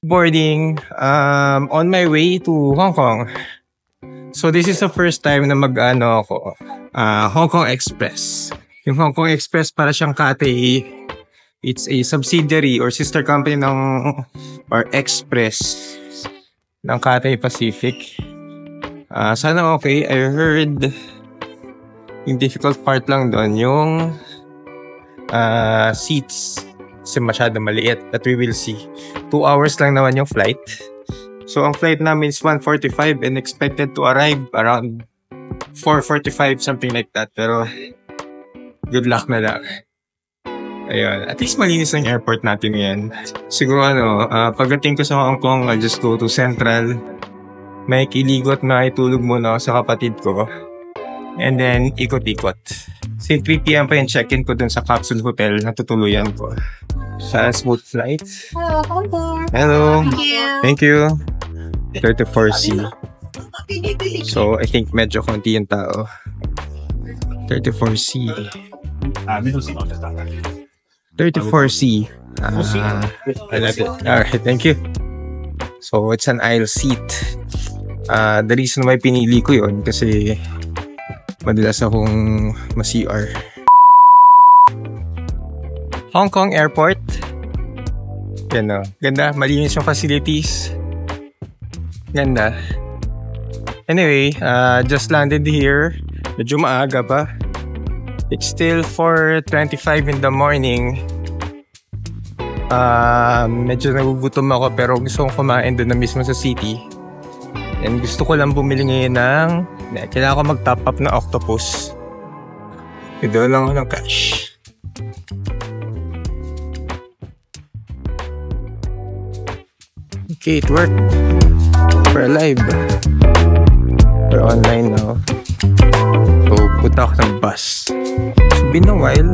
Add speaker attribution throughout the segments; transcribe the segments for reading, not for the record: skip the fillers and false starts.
Speaker 1: Boarding on my way to Hong Kong. So this is the first time na mag-ano ako, Hong Kong Express. Yung Hong Kong Express para siyang Cathay. It's a subsidiary or sister company ng or Express ng Cathay Pacific. Sana okay. I heard yung difficult part lang doon yung seats. Kasi masyado maliit, but we will see. 2 hours lang naman yung flight. So, ang flight namin is 1:45 and expected to arrive around 4:45, something like that. Pero, good luck na lang. Ayun. At least malinis ang airport natin ngayon. Siguro pagdating ko sa Hong Kong, I'll just go to Central. May kiligot na itulog muna sa kapatid ko. And then, ikot-ikot. Kasi 3 p.m. pa yung check-in ko dun sa capsule hotel na tutuluyan ko. Sa smooth flight.
Speaker 2: Hello, Hong Kong.
Speaker 1: Hello.
Speaker 2: Thank you.
Speaker 1: 34C. So, I think medyo konti yung tao. 34C. 34C. I love it. Alright, thank you. So, it's an aisle seat. The reason why pinili ko yun kasi madalas akong ma-CR. Hong Kong Airport. Yan o. Ganda. Malinis yung facilities. Ganda. Anyway, just landed here. Medyo maaga pa. It's still 4:25 in the morning. Medyo nagugutom ako pero gusto kong kumain doon na mismo sa city. And gusto ko lang bumili ngayon ng kailangan ko mag-top up na octopus. Ito lang ako ng cash. Okay, it worked. We're alive. We're online now. So, punta ako ng bus. It's been a while.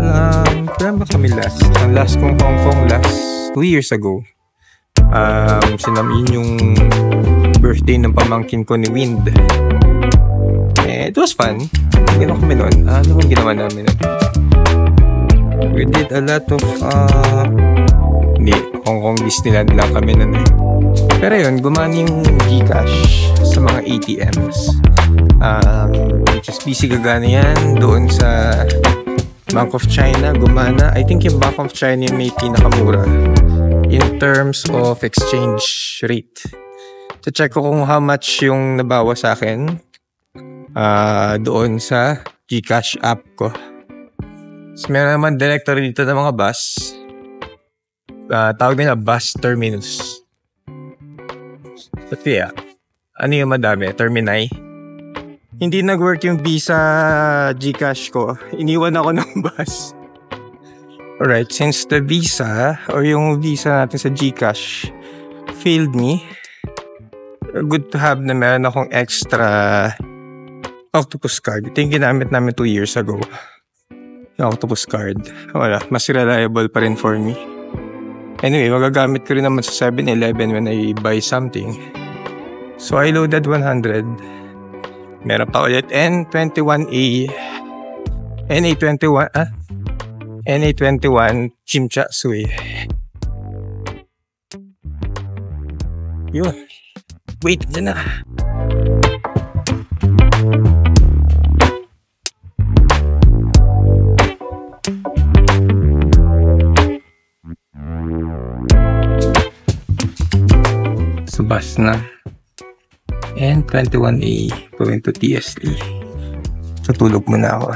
Speaker 1: Kailan ba kami last? Ang last kong Hong Kong last 2 years ago. Sinamin yung birthday ng pamangkin ko ni Wind. It was fun. Gano'n kami nun. Ano bang ginawa namin nun? We did a lot of hindi, Hong Kong Disneyland lang kami nun eh. Pero yun, gumana yung GCash sa mga ATMs. HSBC gagana yan. Doon sa Bank of China, gumana. I think yung Bank of China may pinakamura in terms of exchange rate. So check ko kung how much yung nabawa sa akin doon sa GCash app ko. So meron naman directory dito ng mga bus. Tawag nila bus terminus. But yeah, ano yung madami? Terminal. Hindi nag-work yung Visa GCash ko. Iniwan ako ng bus. Alright, since the Visa or yung Visa natin sa GCash failed me, good to have na meron akong extra octopus card. Ito yung ginamit namin 2 years ago. Yung octopus card. Wala, mas reliable pa rin for me. Anyway, magagamit ko rin naman sa 7-Eleven when I buy something. So, I loaded 100. Meron pa ulit N21A. NA21, NA21 Chimcha Sui. Yun. Wait, dyan na. Sa bus na. N21A going to TST. So, tulog muna ako.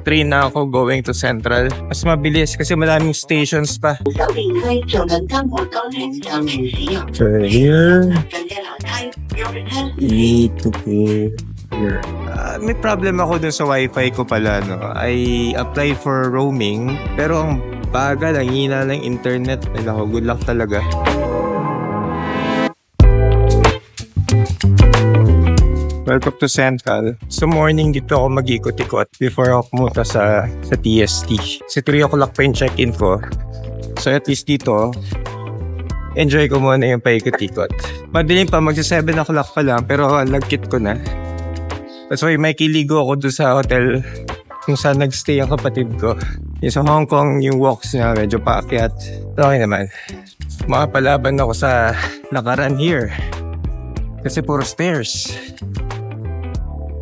Speaker 1: Train na ako going to Central. Mas mabilis kasi maraming stations pa. So here, need to go here. May problem ako dun sa wifi ko pala, no? I apply for roaming, pero ang bagal, ang hina ng internet. Ay nako, good luck talaga. Welcome to Central. So morning dito ako mag-ikot-ikot before ako pumunta sa TST. Kasi 3 o'clock pa yung check-in ko. So at least dito, enjoy ko muna yung paikot-ikot. Madilim pa, magsa 7 o'clock pa lang, pero lagkit ko na. That's why may kiligo ako doon sa hotel kung saan nagstay ang kapatid ko. Yung sa Hong Kong, yung walks niya medyo paakyat. Okay naman. Makapalaban ako sa lakaran here. Kasi puro stairs.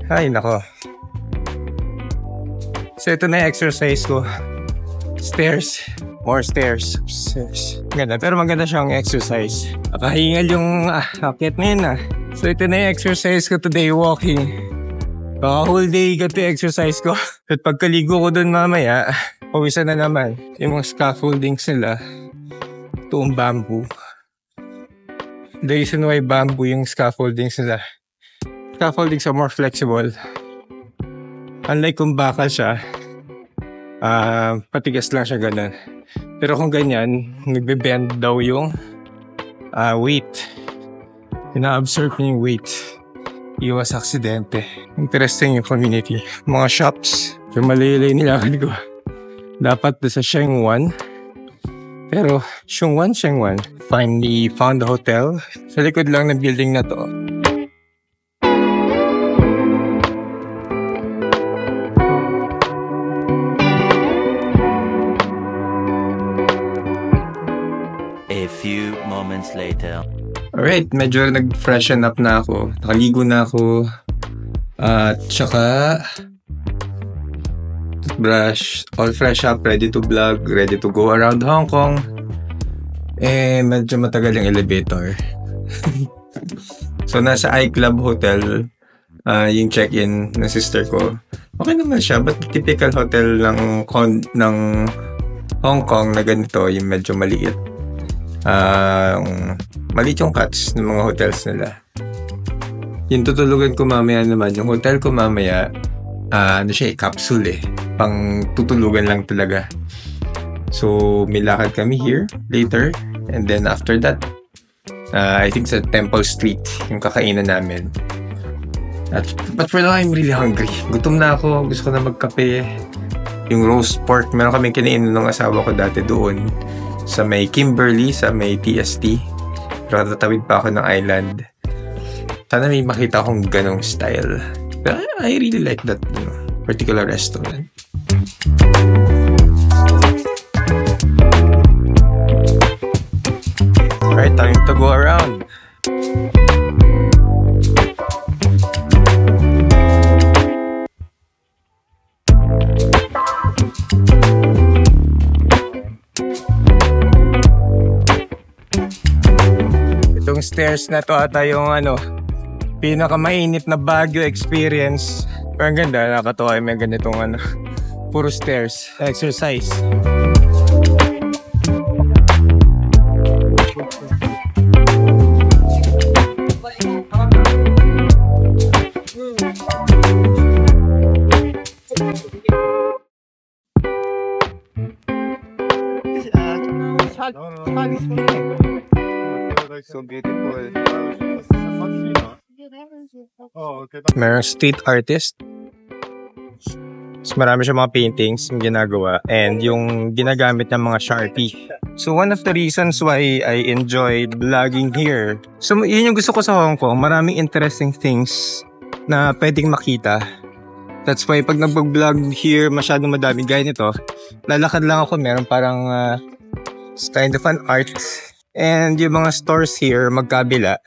Speaker 1: Ay, nako. So ito na yung exercise ko. Stairs. More stairs. Stairs. Ganda. Pero maganda siyang exercise. Nakahingal yung akyat ngayon . So ito na yung exercise ko today, walking. Baka whole day ito yung exercise ko. At pagkaligo ko dun mamaya, pawisan na naman. Yung mga scaffoldings nila. Itoong bamboo. The reason why bamboo yung scaffoldings nila. Scaffoldings are more flexible. Unlike kung bakal siya, patigas lang siya ganun. Pero kung ganyan, nagbe-bend daw yung weight. Ina-absorb yung weight. Iwas aksidente. Interesting yung community. Mga shops. Yung malilay nilakad ko. Dapat sa Sheung Wan. Pero Sheung Wan. Finally found the hotel. Sa likod lang ng building na to.
Speaker 3: A few moments later.
Speaker 1: Alright, medyo nag-freshen up na ako. Nakaligo na ako. At saka toothbrush, all fresh up, ready to vlog, ready to go around Hong Kong. Medyo matagal yung elevator. So nasa iClub Hotel, yung check-in ng sister ko. Okay naman siya, but typical hotel ng Hong Kong na ganito, yung medyo maliit. Maliit yung cuts ng mga hotels nila. Yung tutulugan ko mamaya naman, yung hotel ko mamaya, capsule pang tutulugan lang talaga. So may lakad kami here later, and then after that, I think sa Temple Street yung kakainan namin. But for now, I'm really hungry. Gutom na ako, gusto ko na magkape. Yung roast pork, meron kaming kinain ng asawa ko dati doon sa may Kimberly, sa may TST. Pero tatawid pa ako ng island. Sana may makita akong ganong style. But I really like that particular restaurant. Alright, time to go around. Itong stairs na to ata yung pinakamainit na Baguio experience. Pero ang ganda, nakakatawa may ganitong puro stairs. Exercise. So beautiful. Merong street artist. So, marami siya mga paintings yung ginagawa and yung ginagamit ng mga Sharpie. So one of the reasons why I enjoyed vlogging here, so yun yung gusto ko sa Hong Kong, maraming interesting things na pwedeng makita. That's why pag nag-vlog here, masyadong madami. Gaya nito, lalakad lang ako, meron parang it's kind of an art. And yung mga stores here, magkabila.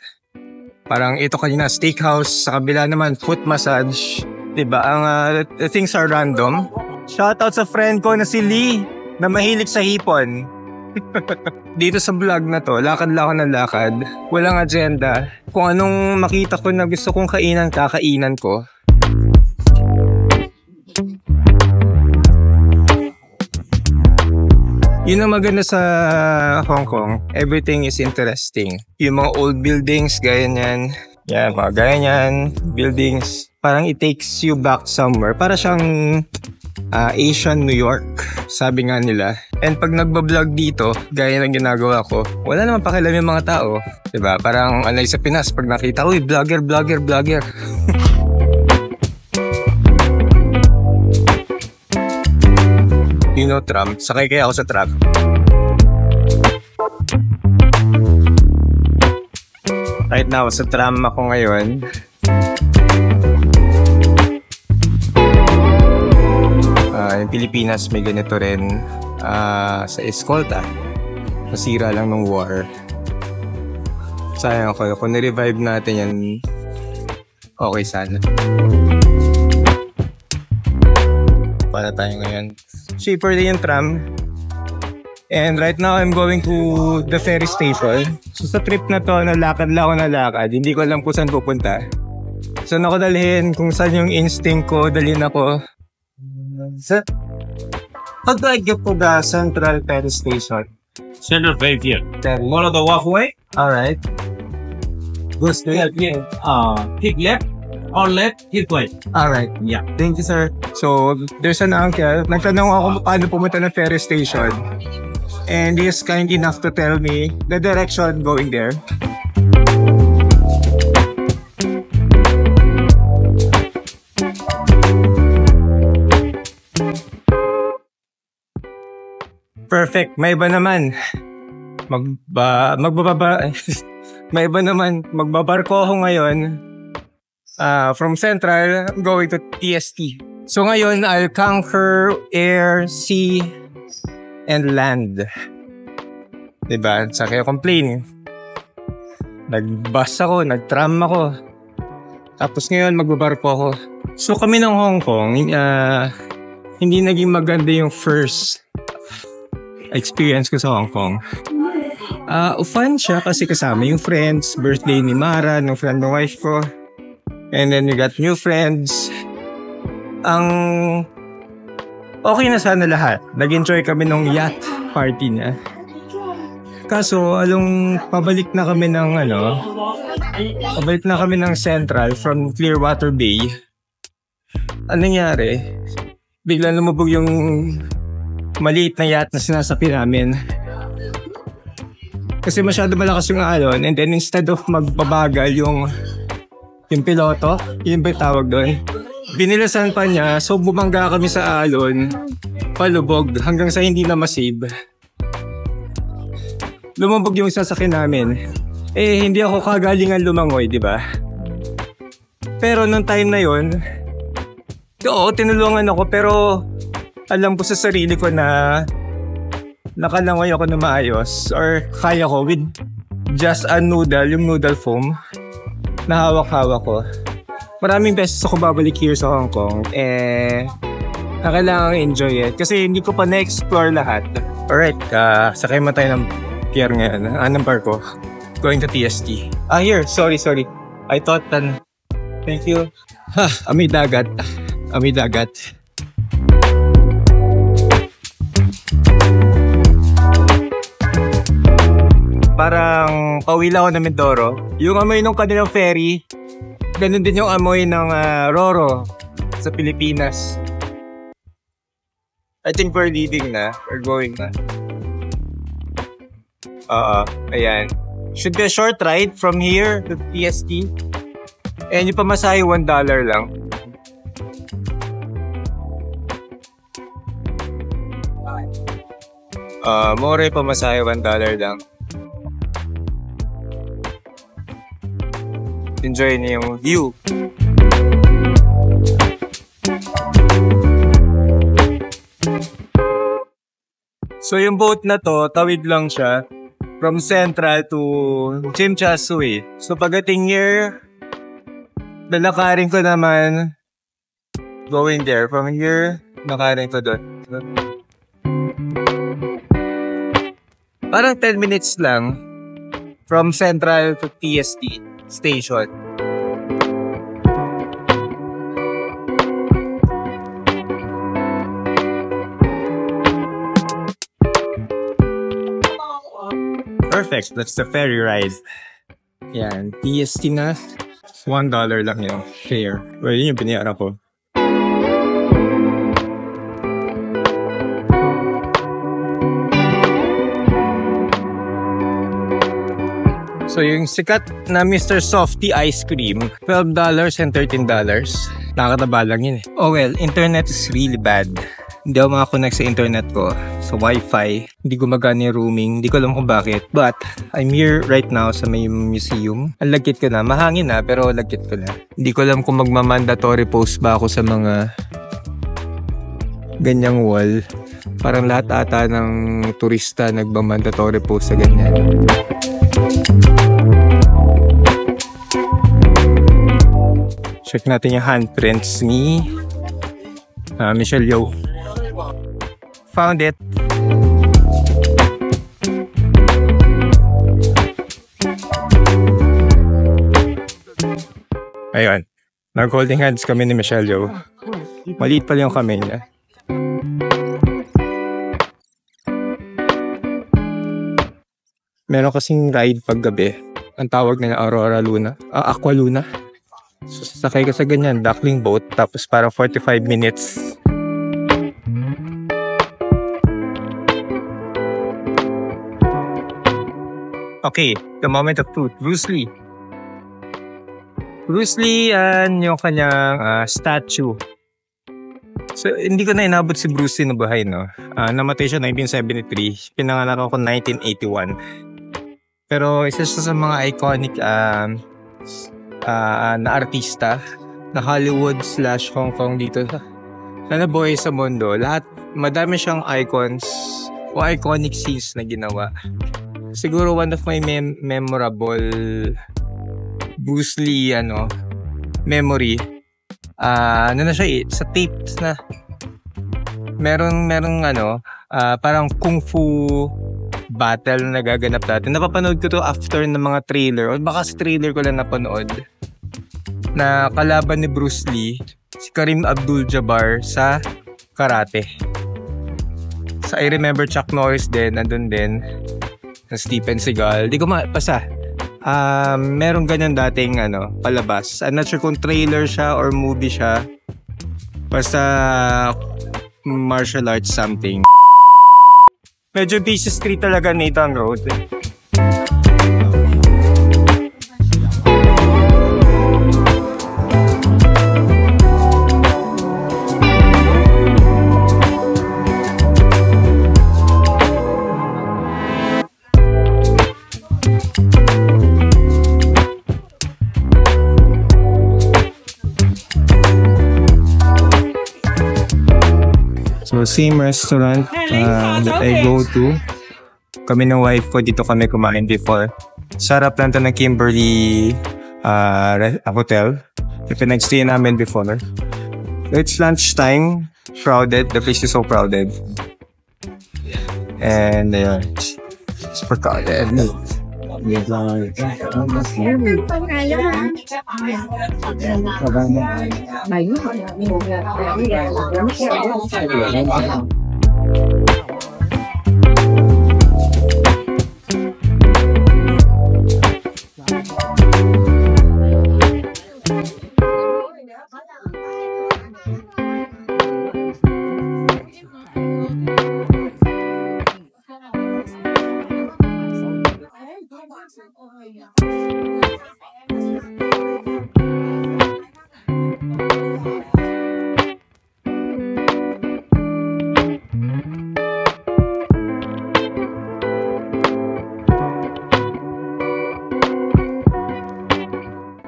Speaker 1: Parang ito kanina, steakhouse. Sa kabila naman, foot massage. Diba? Ang things are random. Shoutout sa friend ko na si Lee, na mahilig sa hipon. Dito sa vlog na to, lakad lang ako ng lakad. Walang agenda. Kung anong makita ko na gusto kong kainan, kakainan ko. Yun ang maganda sa Hong Kong. Everything is interesting. Yung mga old buildings, gaya niyan. Yan, mga gaya niyan. Buildings. Parang it takes you back somewhere. Para siyang Asian New York, sabi nga nila. And pag nagbablog dito, gaya ng ginagawa ko, wala naman pakialam yung mga tao. Diba? Parang sa Pinas, pag nakita ko, vlogger. You know, tram. Sakay kaya ako sa tram. Right now, sa tram ako ngayon. Yung Pilipinas may ganito rin sa Escolta. Nasira lang ng war. Sayang ako. Kung na-revive natin yan, okay sana. Para tayo ngayon. Cheaper din yung tram. And right now, I'm going to the ferry station. So sa trip na to, nalakad lang ako nalakad. Hindi ko alam kung saan pupunta. So ako dalhin kung saan yung instinct ko, dalhin ako. How do I get to the Central Ferry Station?
Speaker 4: Central Ferry here.
Speaker 1: Then,
Speaker 4: Follow the walkway.
Speaker 1: alright. Go straight.
Speaker 4: Yeah. Hit left or left, hit right.
Speaker 1: Alright.
Speaker 4: Yeah.
Speaker 1: Thank you, sir. So, there's an uncle. Nagtanong ako kung paano pumunta ng ferry station. And he is kind enough to tell me the direction going there. Perfect. May iba naman. May iba naman. Magbabarko ako ngayon. From Central, I'm going to TST. So ngayon, I'll conquer air, sea, and land. Diba? Sakay akong plane. Nag-bus ako, nag-tram ako. Tapos ngayon, magbabarko ako. So kami ng Hong Kong, hindi naging maganda yung first experience ko sa Hong Kong. Fun siya kasi kasama yung friends, birthday ni Mara, ng friend ng wife ko. And then we got new friends. Ang okay na sana lahat. Nag-enjoy kami nung yacht party na. Kaso, pabalik na kami ng Central from Clearwater Bay. Anong nangyari? Bigla lumubog yung maliit na yacht na sinasakay namin. Kasi masyado malakas yung alon, and then instead of magbabagal yung piloto, yun ba yung tawag doon? Binilasan pa niya, so bumangga kami sa alon, palubog hanggang sa hindi na masave. Lumubog yung sasakyan namin. Hindi ako kagalingan lumangoy, di ba? Pero nung time na yun, tinulungan ako, pero alam ko sa sarili ko na nakalangoy ako na maayos, or kaya ko with just a noodle, yung noodle foam na hawak-hawak ko. Maraming beses ako babalik here sa Hong Kong, na kailangan enjoy it kasi hindi ko pa na-explore lahat. Alright, sakay mo tayo ng pier ngayon, ng barko. Going to TST. Here, sorry. I thought thank you. Amoy dagat. Parang pauwi lang ako ng Mindoro. Yung amoy ng kanilang ferry, ganun din yung amoy ng Roro sa Pilipinas. I think we're leaving na. We're going na. Ayan. Should be a short ride from here to TST. And yung pamasahe, $1 lang. More pamasahe, $1 lang. Enjoy niyo yung view. So yung boat na to, tawid lang siya from Central to Tsim Sha Tsui. So pagdating here, lalakarin ko naman going there. From here, lakarin ko doon. Parang 10 minutes lang from Central to TST station. Perfect. That's the ferry ride. Yan. TST na. $1 lang yung fare. Well, yun yung binayaran ko. So yung sikat na Mr. Softy ice cream, $12 and $13. Nakakataba lang yun eh. Oh well, internet is really bad. Hindi ako makakonect sa internet ko, sa wifi. Hindi gumagana yung roaming, hindi ko alam kung bakit. But, I'm here right now sa may museum. Ang lagkit ko na, mahangin na, pero lagkit ko na. Hindi ko alam kung magmamandatory post ba ako sa mga ganyang wall. Parang lahat ata ng turista nagmamandatory post sa ganyan. Check natin yung handprints ni Michelle Yeoh. Found it. Ayun. Nag-holding hands kami ni Michelle Yeoh. Maliit pala yung kamay niya. Meron kasing ride paggabi. Ang tawag nila Aurora Luna. Aqua Luna. So, sasakay ka sa ganyan, duckling boat, tapos parang 45 minutes. Okay, the moment of truth. Bruce Lee. Bruce Lee, yung kanyang statue. So, hindi ko na inabot si Bruce Lee na buhay, no? Namatay siya 1973. Pinanganak ako 1981. Pero isa siya sa mga iconic na artista na Hollywood/Hong Kong dito na nabuhay sa mundo. Lahat, madami siyang icons o iconic scenes na ginawa. Siguro one of my memorable Bruce Lee memory. Na siya sa tapes na merong parang kung fu battle na nagaganap natin. Napapanood ko to after ng mga trailer o baka sa trailer ko lang napanood na kalaban ni Bruce Lee si Kareem Abdul-Jabbar sa karate. Sa I Remember Chuck Norris din, nandun din na Steven Seagal. Di ko mapasa. Merong ganyan dating palabas. I'm not sure kung trailer siya or movie siya. Basta martial arts something. Medyo busy street talaga Nathan Road. So same restaurant that I go to. Kami ng wife ko, dito kami kumain before. Sarap lang to ng Kimberly hotel. Yung pinag-stay namin before. It's lunchtime. Crowded. The place is so crowded. And it's super crowded.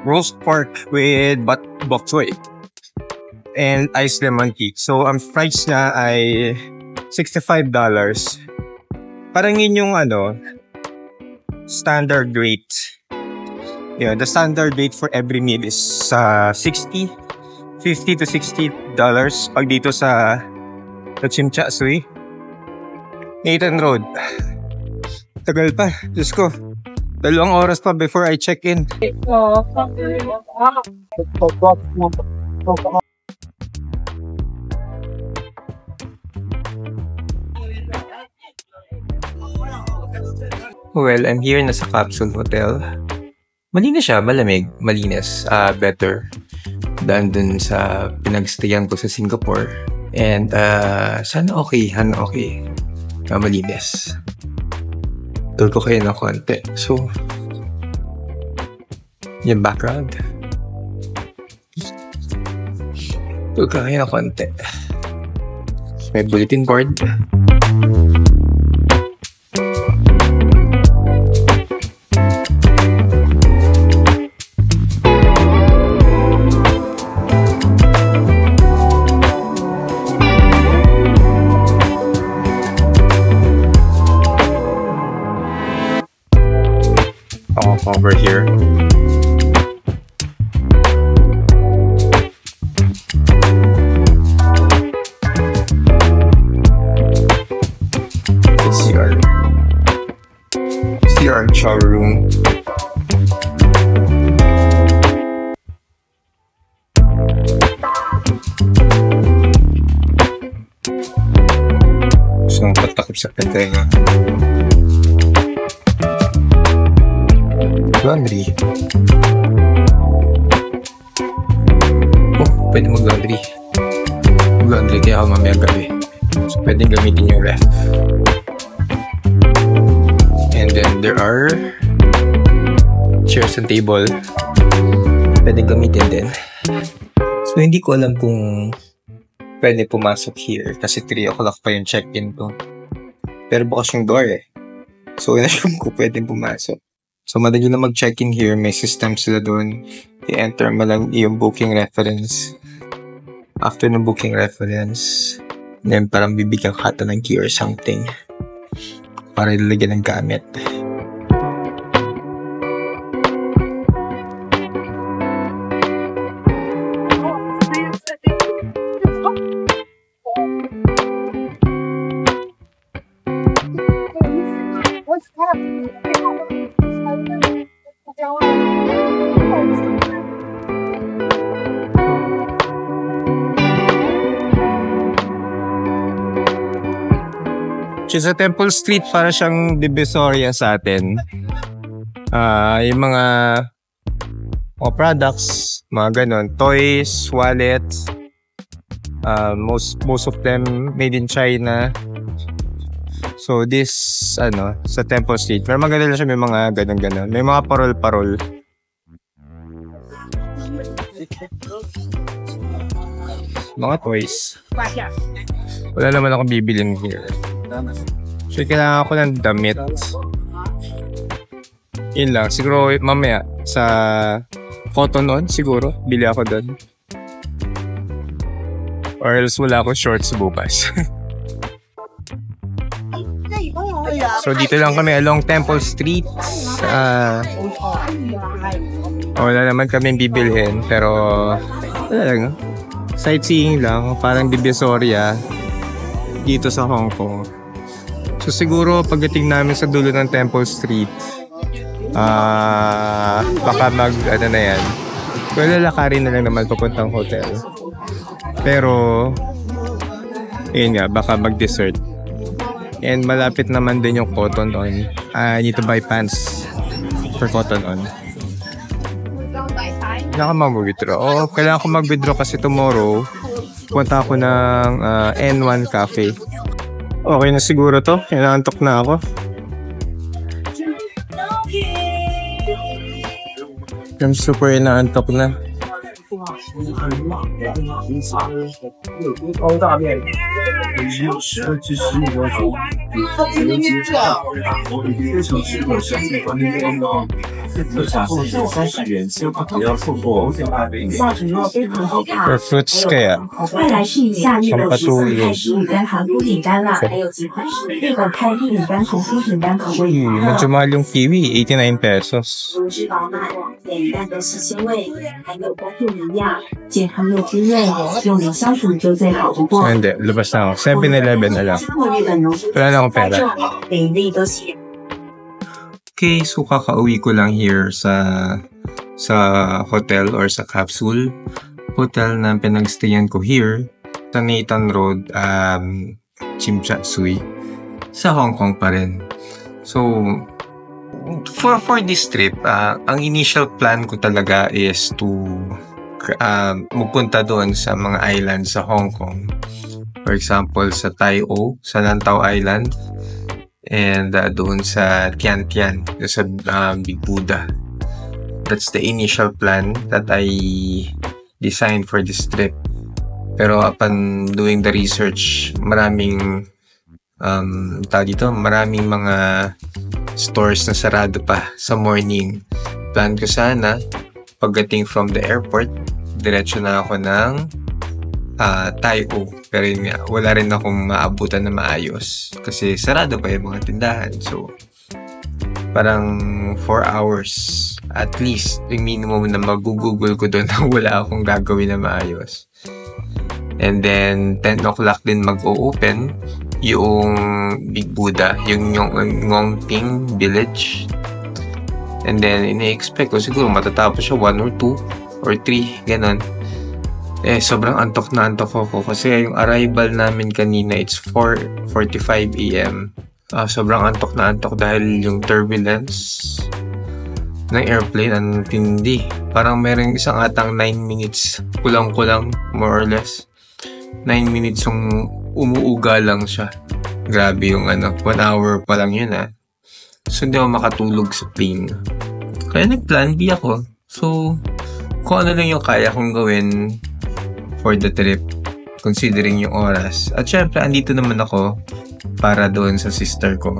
Speaker 1: Roast pork with bok choy and iced lemon tea. So, ang price niya ay $65. Parang yun yung standard rate. Yeah, the standard rate for every meal is $50 to $60 pag dito sa Chim Cha Suey. Nathan Road. Tagal pa. Diyos ko. 2 oras pa before I check in. Well, I'm here na sa Capsule Hotel. Malinis siya, malamig, malinis, better than dun sa pinagstayan ko sa Singapore. And sana okay. Malinis. Tour ko kayo ng konti. So, yung background. Ito kaya na konti. May bulletin board. Over here. CR showroom. So, patakip sa katenga. Laundry. Oh, pwede mag-laundry. Mag-laundry kaya ako mamaya gabi. So, pwedeng gamitin yung ref. And then, there are chairs and table. Pwedeng gamitin din. So, hindi ko alam kung pwede pumasok here kasi 3 o'clock pa yung check-in ko. Pero bukas yung door eh. So, inassume ko pwedeng pumasok. So, madali na mag-check-in here. May system sila doon. I-enter mo lang yung booking reference. After ng booking reference, then parang bibigyan ka ng key or something para ilalagyan ng gamit. Sa Temple Street, para siyang Divisoria sa atin. Yung mga products, mga ganon, toys, wallets, most of them made in China. So this, sa Temple Street, pero maganda lang siya, may mga ganon-ganon. May mga parol-parol. Mga toys. Wala naman akong bibilin here. So, kailangan ko ng damit. Yun lang. Siguro mamaya sa Cotton On, siguro. Bili ako doon. Or else wala akong shorts bukas. So, dito lang kami along Temple Street. Wala naman kami bibilhin. Pero, wala lang. Sightseeing lang. Parang Divisoria dito sa Hong Kong. So siguro pagdating namin sa dulo ng Temple Street, baka na yan. Well, lalakarin na lang naman papuntang hotel. Pero, yun nga, baka mag-dessert. And malapit naman din yung Cotton On. I need to buy pants for Cotton On. Kailangan ko mag-withdraw. Kailangan ko mag-withdraw kasi tomorrow, punta ako ng N1 Cafe. Okay na siguro to. Inaantok na ako. I'm super inaantok na. For fruits kaya? Pampatulog. Uy, medyo mahal yung kiwi. 89 pesos. Hindi, labas na ako. 7-Eleven na lang. Wala na akong pera. Okay, so kakauwi ko lang here sa hotel or sa capsule hotel na pinagstayan ko here sa Nathan Road, Tsim Sha Tsui, sa Hong Kong pa rin. So, for this trip, ang initial plan ko talaga is to magpunta doon sa mga islands sa Hong Kong. For example, sa Tai O, sa Lantau Island, and doon sa Tian Tian, sa Big Buddha. That's the initial plan that I designed for this trip. Pero upon doing the research, maraming maraming mga stores na sarado pa sa morning. Plan ko sana, pagdating from the airport, diretso na ako ng Tayo. Pero yun nga, wala rin akong maabutan na maayos. Kasi sarado pa yung mga tindahan. So, parang 4 hours at least yung minimum na mag-google ko doon na wala akong gagawin na maayos. And then 10 o'clock din mag-o-open yung Big Buddha, yung Ngongping Village. And then ina-expect ko siguro matatapos siya 1 or 2 or 3, ganon. Sobrang antok na antok ako kasi yung arrival namin kanina, it's 4:45 AM. Sobrang antok na antok dahil yung turbulence ng airplane ang tindi. Parang merong isang atang 9 minutes, kulang-kulang, more or less. 9 minutes yung umuuga lang siya. Grabe yung 1 hour pa lang yun So hindi ako makatulog sa plane. Kaya nag-plan B ako. So, kung ano lang yung kaya kong gawin for the trip, considering yung oras. At syempre, andito naman ako para doon sa sister ko.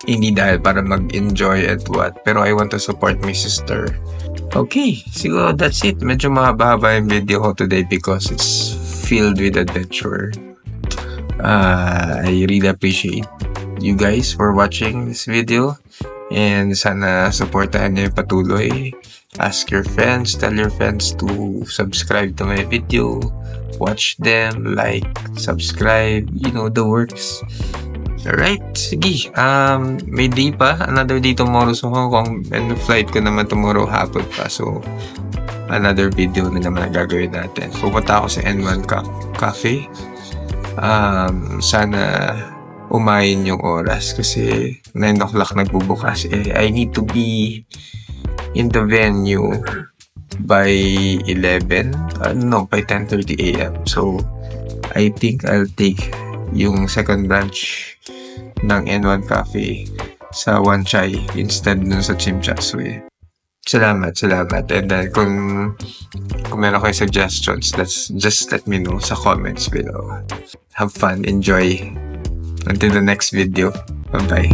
Speaker 1: Hindi dahil para mag-enjoy at what, pero I want to support my sister. Okay, siguro that's it. Medyo mahaba-haba yung video ko today because it's filled with adventure. I really appreciate you guys for watching this video. And sana supportahan niyo patuloy. Ask your friends, tell your friends to subscribe to my video. Watch them, like, subscribe, you know the works. Alright, sige. May day pa. Another day tomorrow sa Hong Kong. And the flight ko naman tomorrow hapon pa. So, another video na naman ang gagawin natin. Pupunta ako sa N1 Cafe. Sana umayin yung oras kasi 9 o'clock nagbubukas. I need to be in the venue by 10:30 AM. So, I think I'll take yung second branch ng N1 Cafe sa Wan Chai instead nun sa Tsim Sha Tsui. Salamat. And then, kung meron kayo suggestions, just let me know sa comments below. Have fun, enjoy. Until the next video. Bye-bye.